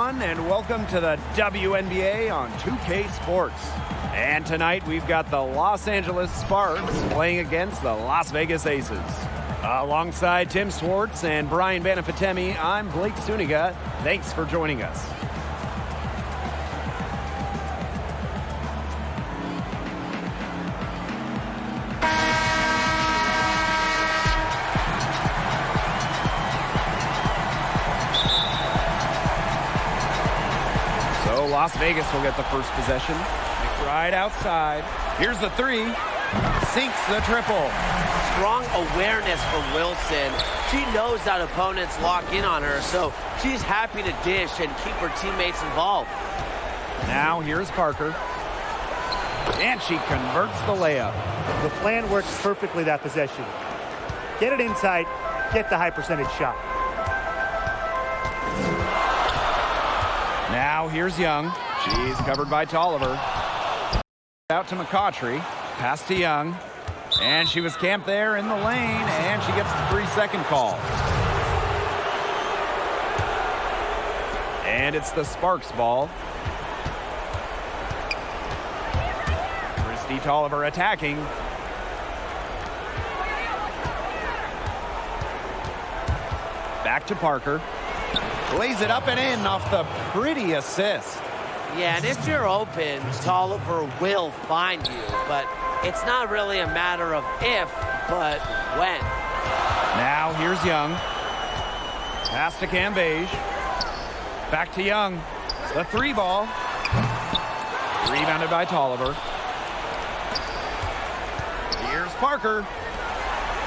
everyone, and welcome to the WNBA on 2K Sports. And tonight we've got the Los Angeles Sparks playing against the Las Vegas Aces. Alongside Tim Swartz and Brian Banafitemi, I'm Blake Suniga. Thanks for joining us. Las Vegas will get the first possession. McBride outside. Here's the three. Sinks the triple. Strong awareness from Wilson. She knows that opponents lock in on her, so she's happy to dish and keep her teammates involved. Now here's Parker. And she converts the layup. The plan works perfectly that possession. Get it inside, get the high percentage shot. Now here's Young. She's covered by Tolliver. Out to McCautry. Pass to Young. And she was camped there in the lane, and she gets the 3-second call. And it's the Sparks ball. Christy Tolliver attacking. Back to Parker. Lays it up and in off the pretty assist. Yeah, and if you're open, Tolliver will find you. But it's not really a matter of if, but when. Now here's Young. Pass to Cambage. Back to Young. The three ball. Rebounded by Tolliver. Here's Parker.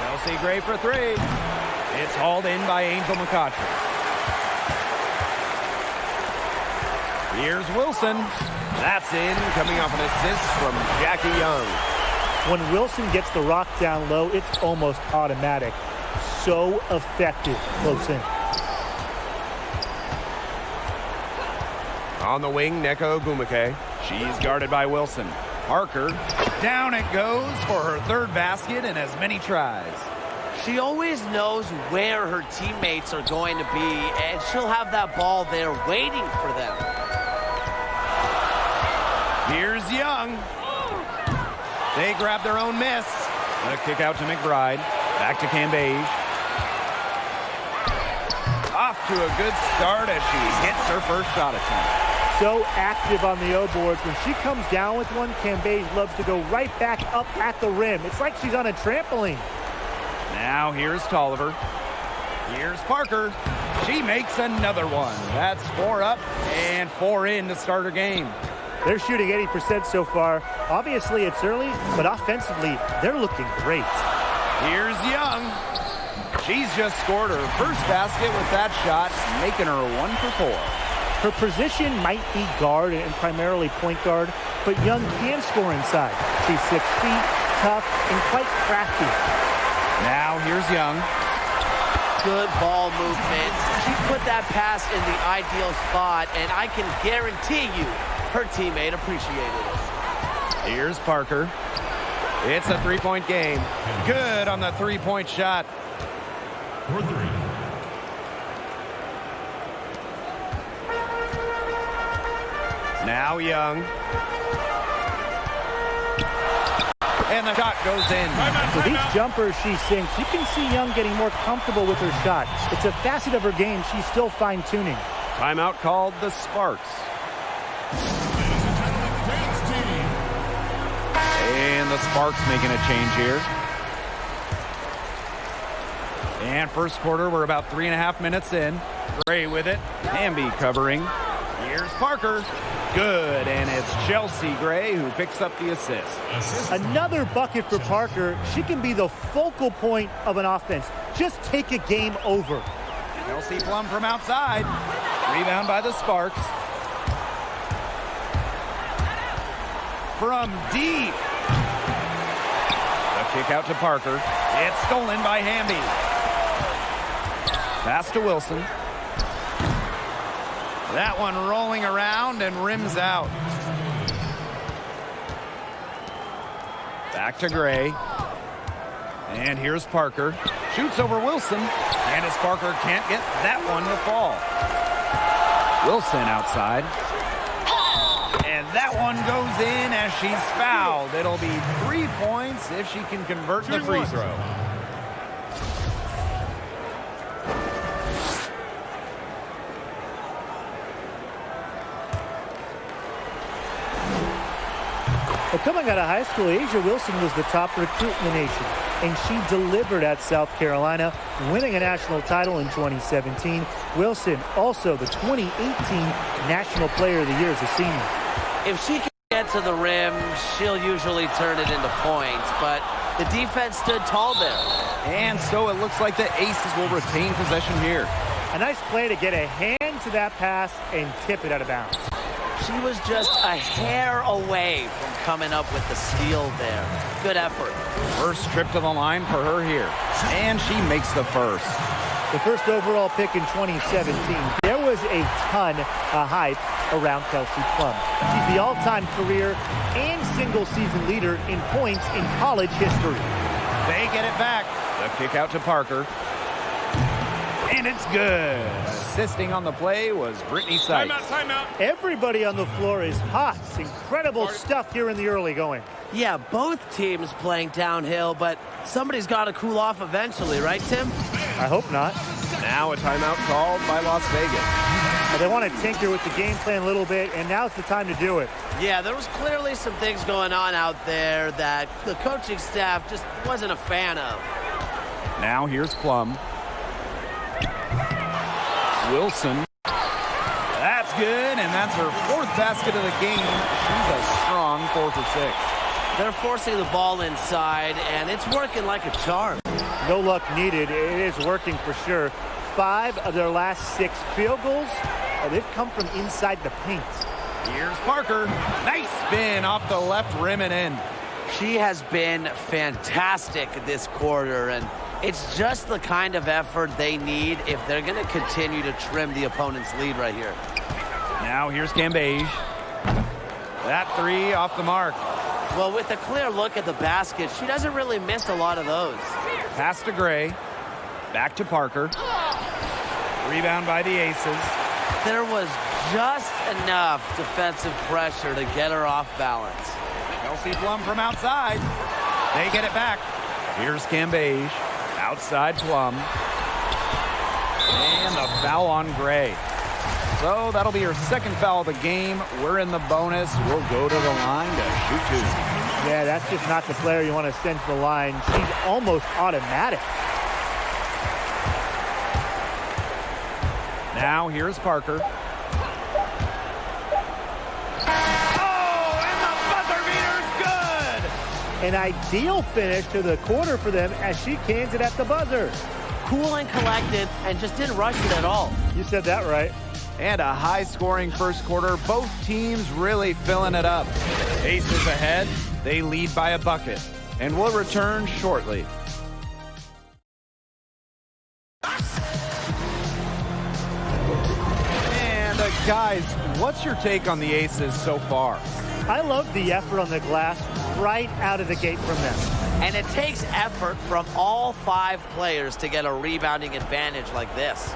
Chelsea Gray for three. It's hauled in by Angel McCautry. Here's Wilson. That's in, coming off an assist from Jackie Young. When Wilson gets the rock down low, it's almost automatic. So effective close in. On the wing, Neko Ogumike. She's guarded by Wilson. Parker. Down it goes for her third basket and as many tries. She always knows where her teammates are going to be, and she'll have that ball there waiting for them. Here's Young. They grab their own miss. The kick out to McBride. Back to Cambage. Off to a good start as she hits her first shot attempt. So active on the O boards. When she comes down with one, Cambage loves to go right back up at the rim. It's like she's on a trampoline. Now here's Tolliver. Here's Parker. She makes another one. That's 4 up and 4 in to start her game. They're shooting 80% so far. Obviously, it's early, but offensively, they're looking great. Here's Young. She's just scored her first basket with that shot, making her 1 for 4. Her position might be guard and primarily point guard, but Young can score inside. She's 6 feet, tough, and quite crafty. Now here's Young. Good ball movement. She put that pass in the ideal spot, and I can guarantee you her teammate appreciated it. Here's Parker. It's a three-point game. Good on the three-point shot. For three. Now Young. And the shot goes in. So these jumpers she sinks, you can see Young getting more comfortable with her shot. It's a facet of her game she's still fine-tuning. Timeout called the Sparks. And the Sparks making a change here. And first quarter, we're about 3.5 minutes in. Gray with it. Hamby covering. Here's Parker. Good, and it's Chelsea Gray who picks up the assist. Another bucket for Parker. She can be the focal point of an offense. Just take a game over. Chelsea Plum from outside. Rebound by the Sparks. From deep. The kick out to Parker. It's stolen by Hamby. Pass to Wilson. That one rolling around and rims out. Back to Gray. And here's Parker. Shoots over Wilson. And as Parker can't get that one to fall. Wilson outside. And that one goes in as she's fouled. It'll be 3 points if she can convert the free throw. Well, coming out of high school, Asia Wilson was the top recruit in the nation, and she delivered at South Carolina, winning a national title in 2017. Wilson, also the 2018 National Player of the Year as a senior. If she can get to the rim, she'll usually turn it into points, but the defense stood tall there. And so it looks like the Aces will retain possession here. A nice play to get a hand to that pass and tip it out of bounds. She was just a hair away from coming up with the steal there. Good effort. First trip to the line for her here. And she makes the first. The first overall pick in 2017. There was a ton of hype around Kelsey Plum. She's the all-time career and single-season leader in points in college history. They get it back. The kick out to Parker. And it's good. Assisting on the play was Brittany Sykes. Timeout. Everybody on the floor is hot. It's incredible stuff here in the early going. Yeah, both teams playing downhill, but somebody's got to cool off eventually, right, Tim? I hope not. Now a timeout called by Las Vegas. They want to tinker with the game plan a little bit, and now's the time to do it. Yeah, there was clearly some things going on out there that the coaching staff just wasn't a fan of. Now here's Plum. Wilson. That's good, and that's her fourth basket of the game. She's a strong 4 for 6. They're forcing the ball inside, and it's working like a charm. No luck needed. It is working for sure. 5 of their last 6 field goals, they've come from inside the paint. Here's Parker. Nice spin off the left rim and in. She has been fantastic this quarter, and it's just the kind of effort they need if they're going to continue to trim the opponent's lead right here. Now here's Cambage. That 3 off the mark. Well, with a clear look at the basket, she doesn't really miss a lot of those. Pass to Gray. Back to Parker. Rebound by the Aces. There was just enough defensive pressure to get her off balance. Kelsey Plum from outside. They get it back. Here's Cambage. Outside Plum. And the foul on Gray. So that'll be her second foul of the game. We're in the bonus. We'll go to the line to shoot 2. Yeah, that's just not the player you want to send to the line. She's almost automatic. Now here's Parker. An ideal finish to the quarter for them as she cans it at the buzzer. Cool and collected and just didn't rush it at all. You said that right. And a high-scoring first quarter. Both teams really filling it up. Aces ahead. They lead by a bucket. And we'll return shortly. And guys, what's your take on the Aces so far? I love the effort on the glass right out of the gate from them. And it takes effort from all 5 players to get a rebounding advantage like this.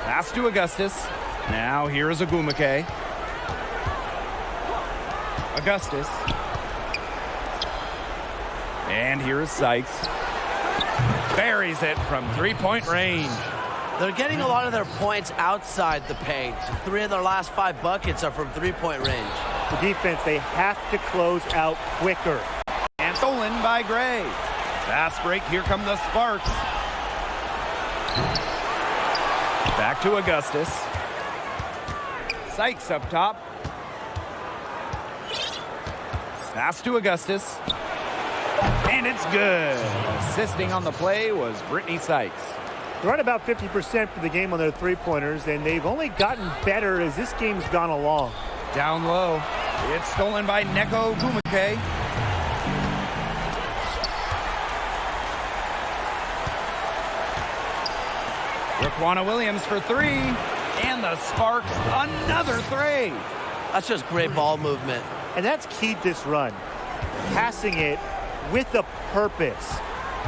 Pass to Augustus. Now here is Agumake. Augustus. And here is Sykes. Buries it from 3-point range. They're getting a lot of their points outside the paint. 3 of their last 5 buckets are from 3-point range. The defense, they have to close out quicker. And stolen by Gray. Fast break, here come the Sparks. Back to Augustus. Sykes up top. Pass to Augustus. And it's good. Assisting on the play was Brittany Sykes. They're at about 50% for the game on their three-pointers, and they've only gotten better as this game's gone along. Down low. It's stolen by Neko Gumake. Raquana Williams for 3. And the Sparks, another 3. That's just great ball movement. And that's keyed this run. Passing it with a purpose.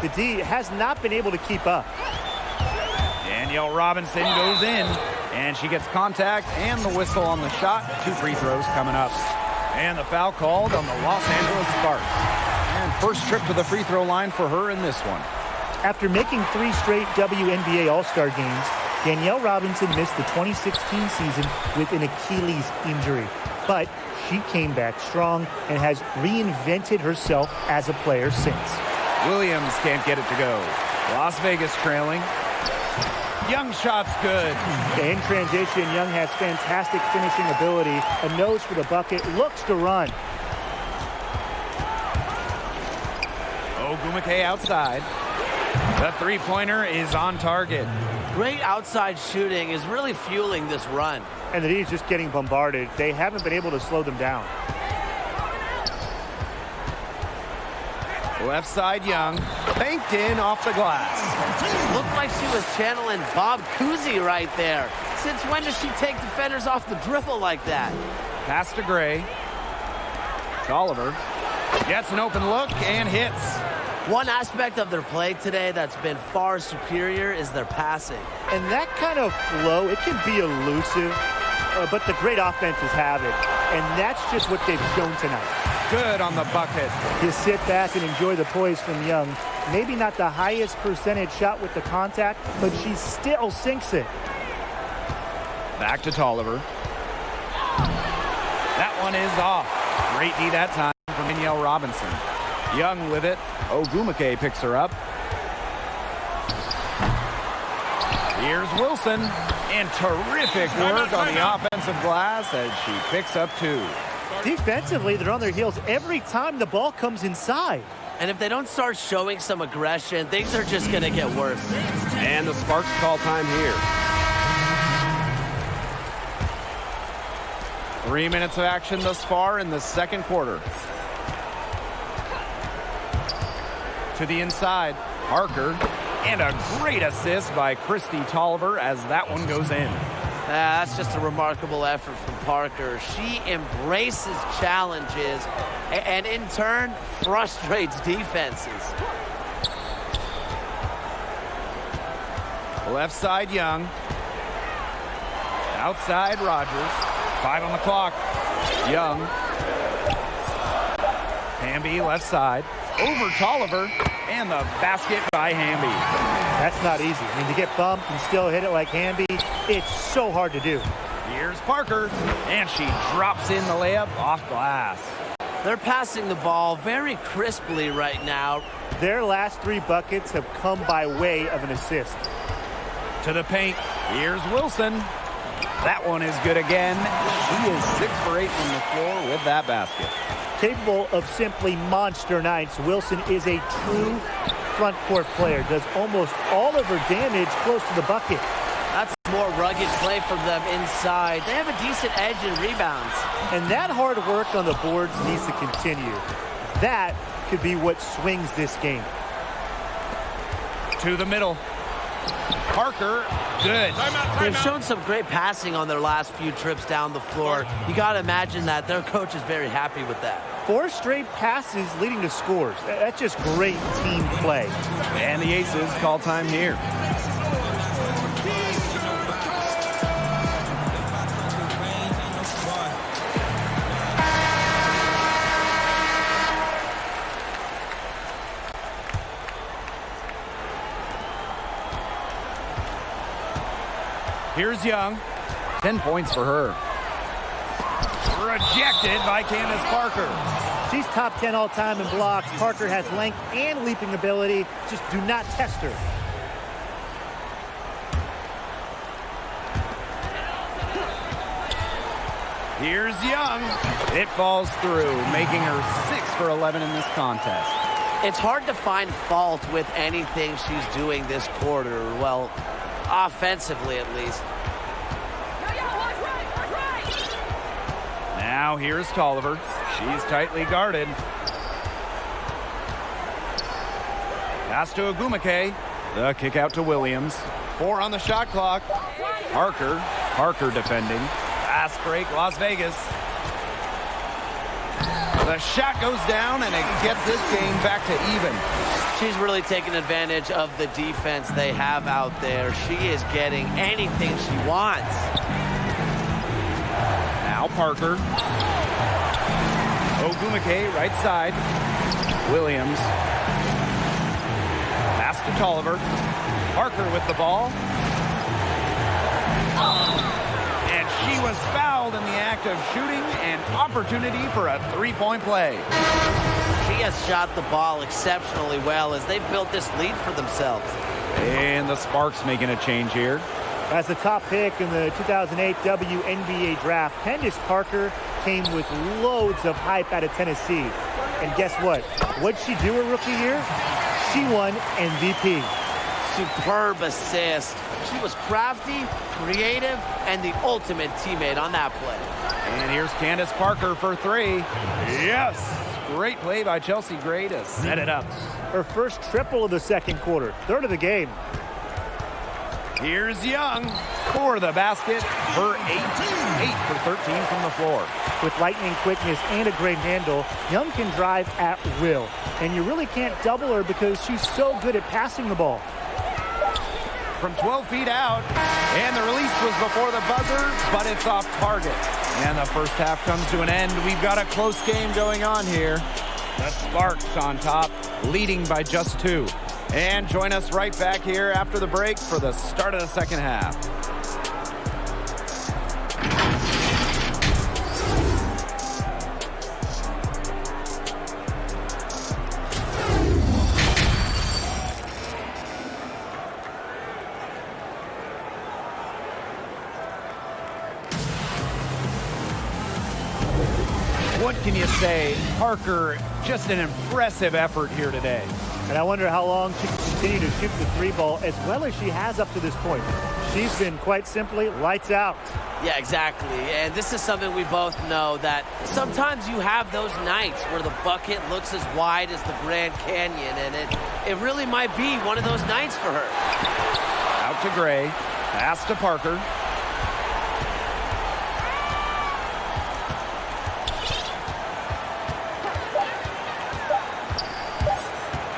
The D has not been able to keep up. And Danielle Robinson goes in, and she gets contact and the whistle on the shot. 2 free throws coming up. And the foul called on the Los Angeles Sparks. And first trip to the free throw line for her in this one. After making 3 straight WNBA All-Star games, Danielle Robinson missed the 2016 season with an Achilles injury. But she came back strong and has reinvented herself as a player since. Williams can't get it to go. Las Vegas trailing. Young shot's good. In transition, Young has fantastic finishing ability. A nose for the bucket, looks to run. Ogumake outside. The three-pointer is on target. Great outside shooting is really fueling this run. And the D's just getting bombarded. They haven't been able to slow them down. Left side, Young. Banked in off the glass. Looked like she was channeling Bob Cousy right there. Since when does she take defenders off the dribble like that? Pass to Gray. Oliver gets an open look and hits. One aspect of their play today that's been far superior is their passing. And that kind of flow, it can be elusive, but the great offenses have it. And that's just what they've shown tonight. Good on the bucket. You sit back and enjoy the poise from Young. Maybe not the highest percentage shot with the contact, but she still sinks it. Back to Tolliver. That one is off. Great D that time from Danielle Robinson. Young with it. Ogumake picks her up. Here's Wilson. And terrific work on the offensive glass as she picks up 2. Defensively, they're on their heels every time the ball comes inside. And if they don't start showing some aggression, things are just going to get worse. And the Sparks call time here. 3 minutes of action thus far in the second quarter. To the inside, Parker. And a great assist by Christy Tolliver as that one goes in. That's just a remarkable effort from Parker. She embraces challenges and in turn frustrates defenses. Left side, Young. Outside, Rogers. 5 on the clock. Young. Hamby, left side. Over Tolliver. And the basket by Hamby. That's not easy. I mean, to get bumped and still hit it like Hamby, it's so hard to do. Here's Parker. And she drops in the layup off glass. They're passing the ball very crisply right now. Their last 3 buckets have come by way of an assist. To the paint. Here's Wilson. That one is good again. She is 6 for 8 from the floor with that basket. Capable of simply monster nights, Wilson is a true front court player. Does almost all of her damage close to the bucket. That's more rugged play from them inside. They have a decent edge in rebounds. And that hard work on the boards needs to continue. That could be what swings this game. To the middle. Parker, good. They've shown some great passing on their last few trips down the floor. You got to imagine that their coach is very happy with that. 4 straight passes leading to scores. That's just great team play. And the Aces call time here. Here's Young. 10 points for her. Rejected by Candace Parker. She's top 10 all-time in blocks. Parker has length and leaping ability. Just do not test her. Here's Young. It falls through, making her 6 for 11 in this contest. It's hard to find fault with anything she's doing this quarter. Well, offensively at least. Now here's Tolliver. She's tightly guarded. Pass to Ogumake. The kick out to Williams. 4 on the shot clock. Parker defending. Fast break, Las Vegas. The shot goes down and it gets this game back to even. She's really taking advantage of the defense they have out there. She is getting anything she wants. Now Parker. Ogumake, right side. Williams. Pass to Tolliver. Parker with the ball. And she was fouled in the act of shooting, an opportunity for a three-point play. She has shot the ball exceptionally well as they've built this lead for themselves. And the Sparks making a change here. As the top pick in the 2008 WNBA draft, Candace Parker came with loads of hype out of Tennessee. And guess what? What'd she do her rookie year? She won MVP. Superb assist. She was crafty, creative, and the ultimate teammate on that play. And here's Candace Parker for three. Yes! Great play by Chelsea Gray to set it up. Her first triple of the second quarter, third of the game. Here's Young for the basket. Her 8 for 13 from the floor. With lightning quickness and a great handle, Young can drive at will. And you really can't double her because she's so good at passing the ball. From 12 feet out, and the release was before the buzzer, but it's off target. And the first half comes to an end. We've got a close game going on here. The Sparks on top, leading by just 2. And join us right back here after the break for the start of the second half. What can you say? Parker, just an impressive effort here today. And I wonder how long she can continue to shoot the three ball as well as she has up to this point. She's been quite simply lights out. Yeah, exactly. And this is something we both know, that sometimes you have those nights where the bucket looks as wide as the Grand Canyon, and it really might be one of those nights for her. Out to Gray. Pass to Parker.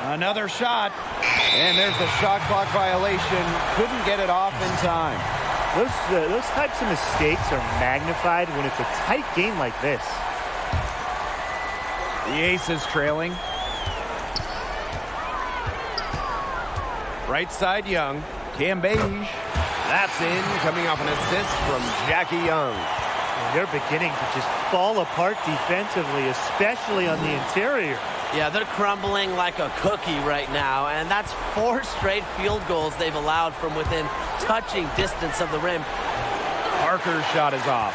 Another shot, and there's the shot clock violation. Couldn't get it off in time. Those types of mistakes are magnified when it's a tight game like this. The Aces trailing. Right side, Young. Cambage. That's in, coming off an assist from Jackie Young. And they're beginning to just fall apart defensively, especially on the interior. Yeah, they're crumbling like a cookie right now, and that's 4 straight field goals they've allowed from within touching distance of the rim. Parker's shot is off.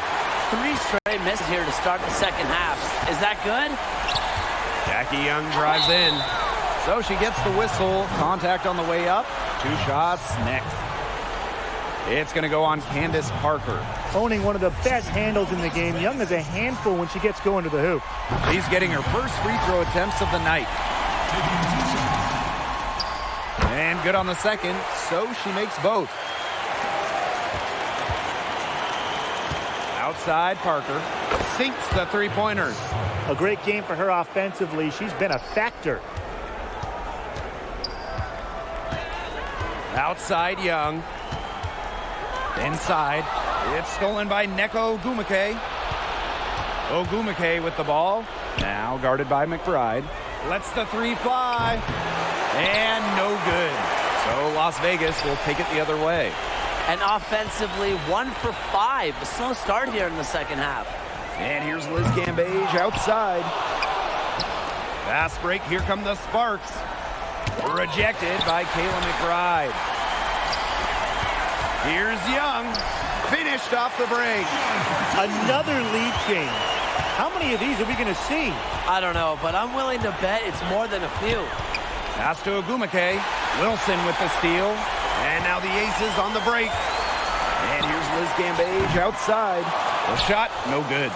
3 straight misses here to start the second half. Is that good? Jackie Young drives in. So she gets the whistle. Contact on the way up. 2 shots next. It's going to go on Candace Parker. Owning one of the best handles in the game, Young is a handful when she gets going to the hoop. She's getting her first free throw attempts of the night. And good on the second, so she makes both. Outside, Parker sinks the three-pointer. A great game for her offensively. She's been a factor. Outside, Young. Inside, it's stolen by Neko Ogumake. Ogumake with the ball. Now guarded by McBride. Lets the 3 fly. And no good. So Las Vegas will take it the other way. And offensively, 1 for 5. A slow start here in the second half. And here's Liz Cambage outside. Fast break. Here come the Sparks. Rejected by Kayla McBride. Here's Young, finished off the break. Another lead change. How many of these are we going to see? I don't know, but I'm willing to bet it's more than a few. Pass to Ogumake. Wilson with the steal. And now the Aces on the break. And here's Liz Cambage outside. The shot, no good.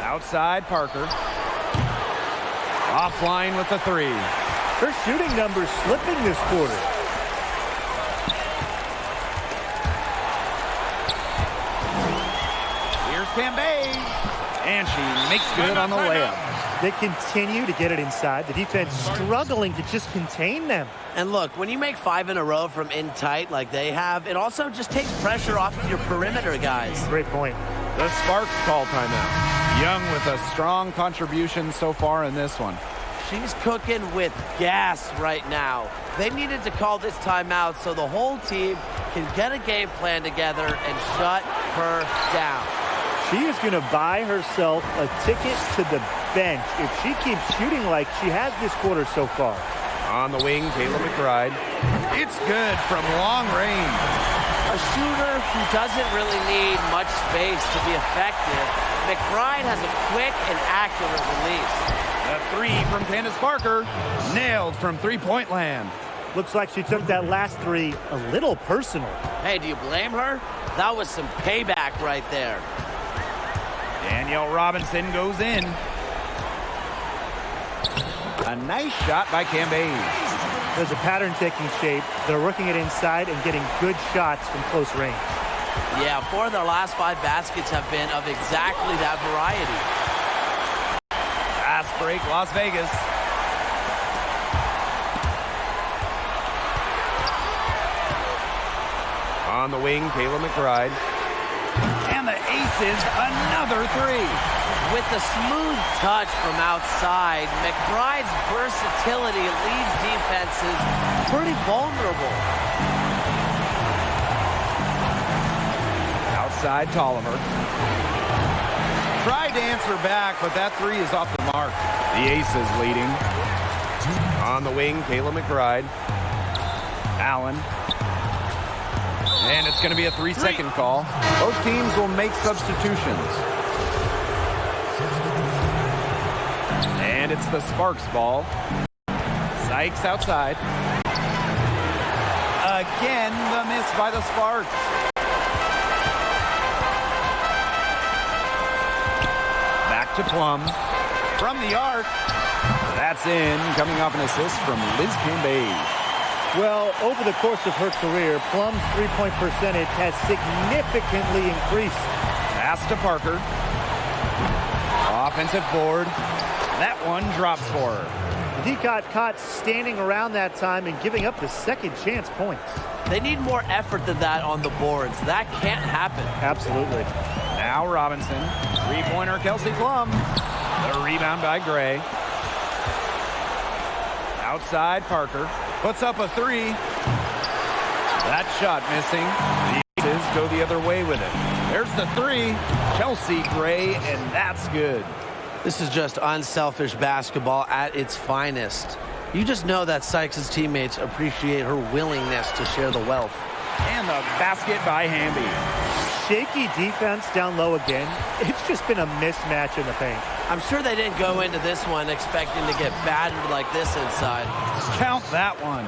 Outside, Parker. Offline with the 3. Her shooting numbers slipping this quarter. Here's Cambage. And she makes good on the layup. They continue to get it inside. The defense struggling to just contain them. And look, when you make 5 in a row from in tight like they have, it also just takes pressure off of your perimeter guys. Great point. The Sparks call timeout. Young with a strong contribution so far in this one. She's cooking with gas right now. They needed to call this timeout so the whole team can get a game plan together and shut her down. She is going to buy herself a ticket to the bench if she keeps shooting like she has this quarter so far. On the wing, Kayla McBride. It's good from long range. A shooter who doesn't really need much space to be effective, McBride has a quick and accurate release. A three from Candace Parker. Nailed from three-point land. Looks like she took that last three a little personal. Hey, do you blame her? That was some payback right there. Danielle Robinson goes in. A nice shot by Cambage. There's a pattern taking shape. They're working it inside and getting good shots from close range. Yeah, 4 of their last 5 baskets have been of exactly that variety. Fast break, Las Vegas. On the wing, Kayla McBride. And the Aces, another three. With the smooth touch from outside, McBride's versatility leaves defenses pretty vulnerable. Outside, Tolliver. Tried to answer back, but that three is off the mark. The Aces leading. On the wing, Kayla McBride. Allen. And it's going to be a 3-second call. Both teams will make substitutions. And it's the Sparks ball. Sykes outside. Again, the miss by the Sparks. Back to Plum. From the arc. That's in. Coming off an assist from Liz Cambage. Well, over the course of her career, Plum's three-point percentage has significantly increased. Pass to Parker. Offensive board. That one drops for her. He got caught standing around that time and giving up the second chance points. They need more effort than that on the boards. That can't happen. Absolutely. Now Robinson. Three-pointer, Kelsey Plum. The rebound by Gray. Outside, Parker. Puts up a three. That shot missing. The Aces go the other way with it. There's the three. Chelsea Gray, and that's good. This is just unselfish basketball at its finest. You just know that Sykes' teammates appreciate her willingness to share the wealth. And the basket by Hamby. Shaky defense down low again. It's just been a mismatch in the paint. I'm sure they didn't go into this one expecting to get battered like this inside. Count that one.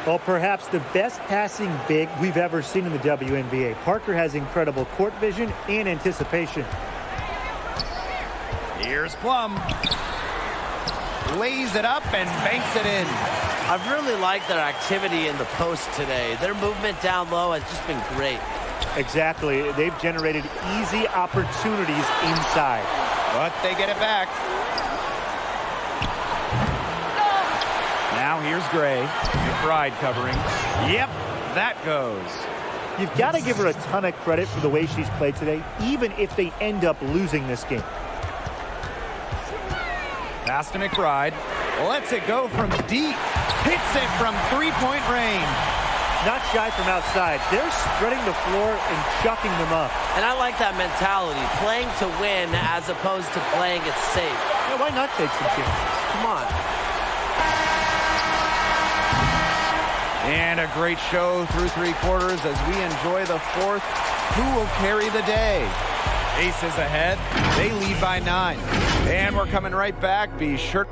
Well, perhaps the best passing big we've ever seen in the WNBA. Parker has incredible court vision and anticipation. Here's Plum. Lays it up and banks it in. I've really liked their activity in the post today. Their movement down low has just been great. Exactly. They've generated easy opportunities inside. But they get it back. Now here's Gray. McBride covering. Yep, that goes. You've got to give her a ton of credit for the way she's played today, even if they end up losing this game. Pass to McBride. Lets it go from deep. Hits it from three-point range. Not shy from outside. They're spreading the floor and chucking them up. And I like that mentality, playing to win as opposed to playing it safe. Yeah, why not take some chances? Come on. And a great show through three quarters as we enjoy the fourth. Who will carry the day? Aces ahead. They lead by 9. And we're coming right back. Be sure.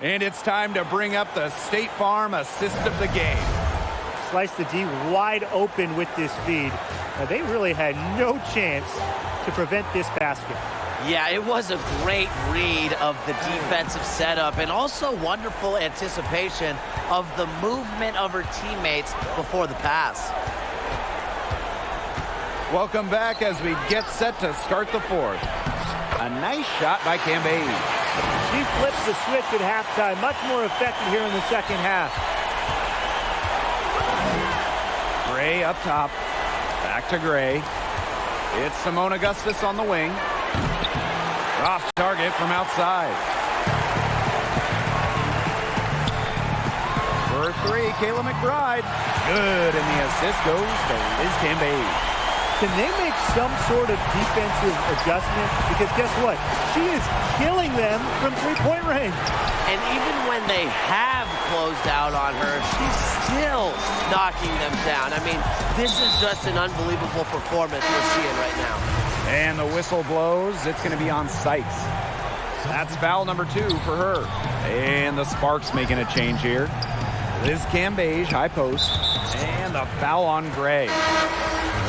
And it's time to bring up the State Farm assist of the game. Slice the D wide open with this feed. Now, they really had no chance to prevent this basket. Yeah, it was a great read of the defensive setup and also wonderful anticipation of the movement of her teammates before the pass. Welcome back as we get set to start the fourth. A nice shot by Cambage. She flips the switch at halftime. Much more effective here in the second half. Gray up top. Back to Gray. It's Simone Augustus on the wing. Off target from outside. For three, Kayla McBride. Good, and the assist goes to Liz Cambage. Can they make some sort of defensive adjustment? Because guess what? She is killing them from three-point range. And even when they have closed out on her, she's still knocking them down. I mean, this is just an unbelievable performance we're seeing right now. And the whistle blows. It's going to be on Sykes. That's foul number 2 for her. And the Sparks making a change here. Liz Cambage, high post. And the foul on Gray.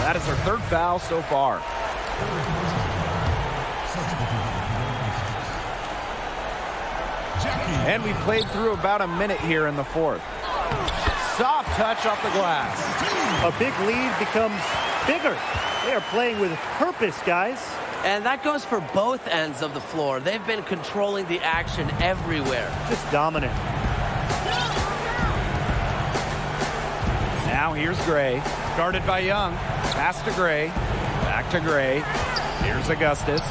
That is her third foul so far. And we played through about a minute here in the fourth. Soft touch off the glass. A big lead becomes bigger. They are playing with purpose, guys. And that goes for both ends of the floor. They've been controlling the action everywhere. Just dominant. Now here's Gray. Guarded by Young. Pass to Gray. Back to Gray. Here's Augustus.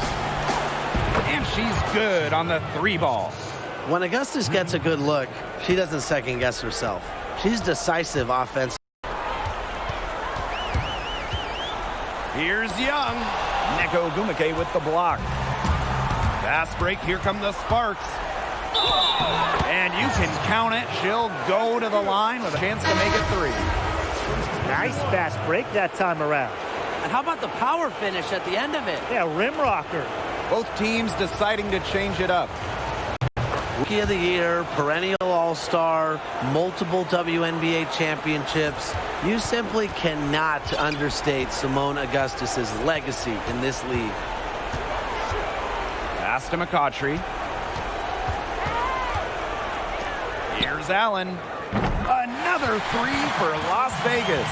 And she's good on the 3 ball. When Augustus gets a good look, she doesn't second guess herself. She's decisive offense. Here's Young. Neko Gumake with the block. Fast break. Here come the Sparks. And you can count it. She'll go to the line with a chance to make it 3. Nice fast break that time around. And how about the power finish at the end of it? Yeah, rim rocker. Both teams deciding to change it up. Rookie of the Year, perennial All-Star, multiple WNBA championships. You simply cannot understate Simone Augustus's legacy in this league. Pass to McCautry. Here's Allen. Another 3 for Las Vegas.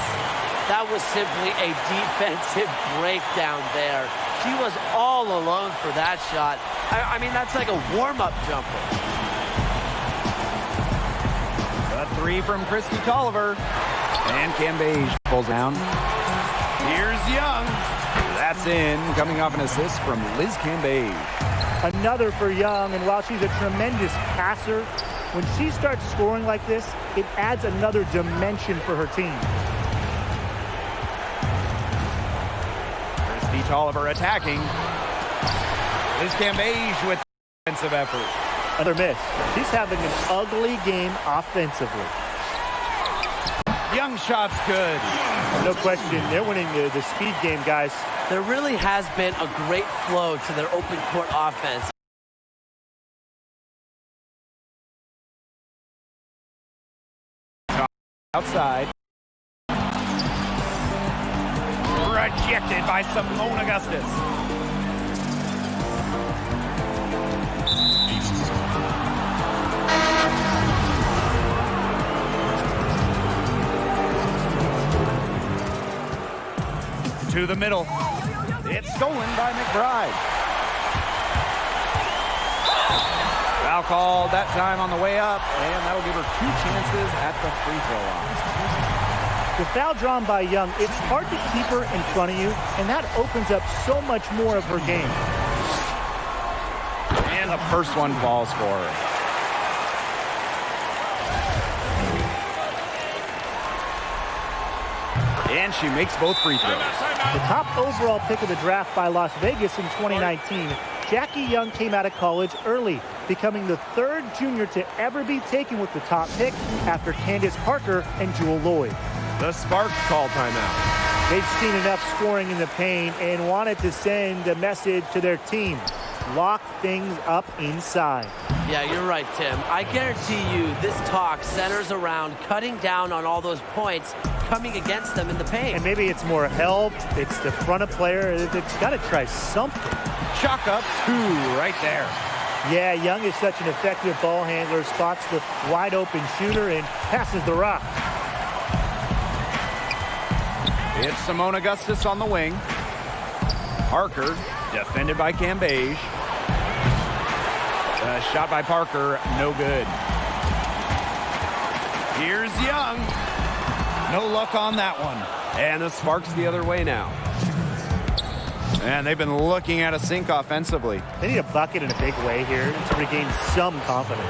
That was simply a defensive breakdown there. She was all alone for that shot. I mean, that's like a warm-up jumper. A 3 from Christy Tolliver. And Cambage pulls down. Here's Young. That's in, coming off an assist from Liz Cambage. Another for Young, and while she's a tremendous passer, when she starts scoring like this, it adds another dimension for her team. Christy Tolliver attacking. Liz Cambage with defensive effort. Another miss. She's having an ugly game offensively. Young shot's good. No question, they're winning the speed game, guys. There really has been a great flow to their open court offense. Outside. Rejected by Simone Augustus. To the middle. It's stolen by McBride. Foul called that time on the way up, and that'll give her 2 chances at the free throw line. The foul drawn by Young, it's hard to keep her in front of you, and that opens up so much more of her game. And the first one falls for her. And she makes both free throws. The top overall pick of the draft by Las Vegas in 2019, Jackie Young came out of college early, becoming the 3rd junior to ever be taken with the top pick after Candace Parker and Jewel Lloyd. The Sparks call timeout. They've seen enough scoring in the paint and wanted to send a message to their team. Lock things up inside. Yeah, you're right, Tim. I guarantee you this talk centers around cutting down on all those points coming against them in the paint. And maybe it's more help. It's the front of player. It's got to try something. Chalk up 2 right there. Yeah, Young is such an effective ball handler. Spots the wide open shooter and passes the rock. It's Simone Augustus on the wing. Parker defended by Cambage. Shot by Parker, no good. Here's Young. No luck on that one. And the Sparks the other way now. And they've been looking at a sink offensively. They need a bucket in a big way here to regain some confidence.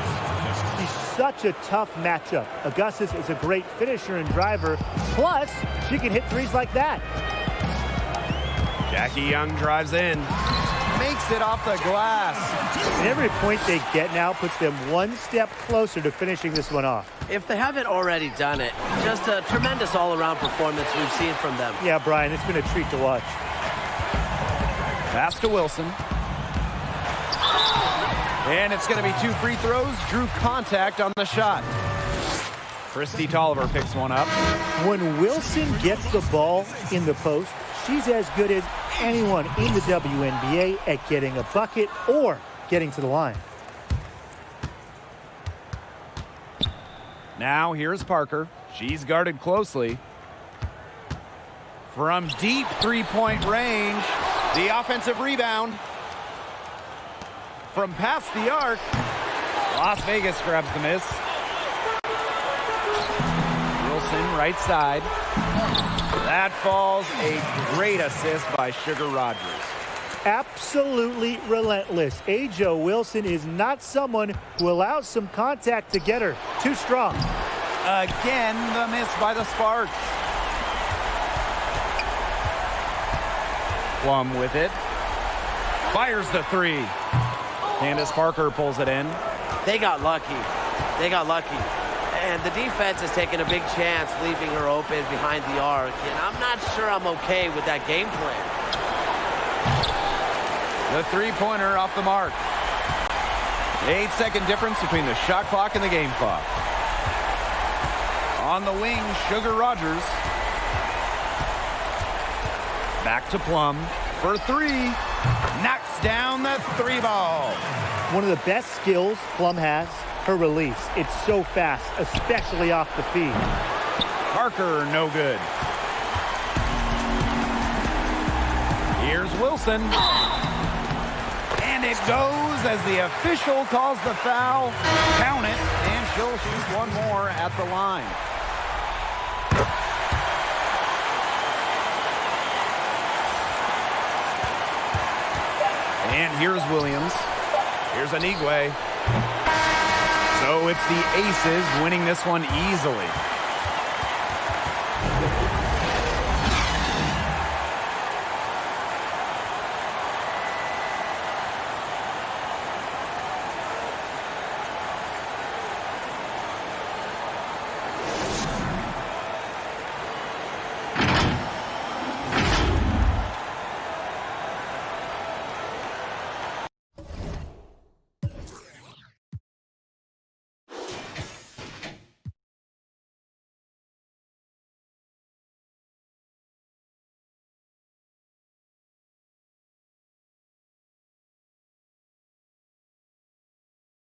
She's such a tough matchup. Augustus is a great finisher and driver. Plus, she can hit threes like that. Jackie Young drives in. Makes it off the glass. And every point they get now puts them one step closer to finishing this one off. If they haven't already done it, just a tremendous all-around performance we've seen from them. Yeah, Brian, it's been a treat to watch. Pass to Wilson. And it's going to be 2 free throws. Drew contact on the shot. Christy Tolliver picks one up. When Wilson gets the ball in the post, she's as good as anyone in the WNBA at getting a bucket or getting to the line. Now here's Parker. She's guarded closely. From deep three-point range, the offensive rebound. From past the arc, Las Vegas grabs the miss. Wilson, right side. That falls. A great assist by Sugar Rogers. Absolutely relentless. Ajo Wilson is not someone who allows some contact to get her. Too strong. Again, the miss by the Sparks. Plum with it. Fires the three. Candace Parker pulls it in. They got lucky. They got lucky. And the defense has taken a big chance leaving her open behind the arc. And I'm not sure I'm okay with that game plan. The three-pointer off the mark. 8-second difference between the shot clock and the game clock. On the wing, Sugar Rogers. Back to Plum for three. Knocks down the three ball. One of the best skills Plum has, her release. It's so fast, especially off the feed. Parker, no good. Here's Wilson. And it goes as the official calls the foul. Count it, and she'll shoot one more at the line. And here's Williams. Here's Anigwe. So it's the Aces winning this one easily.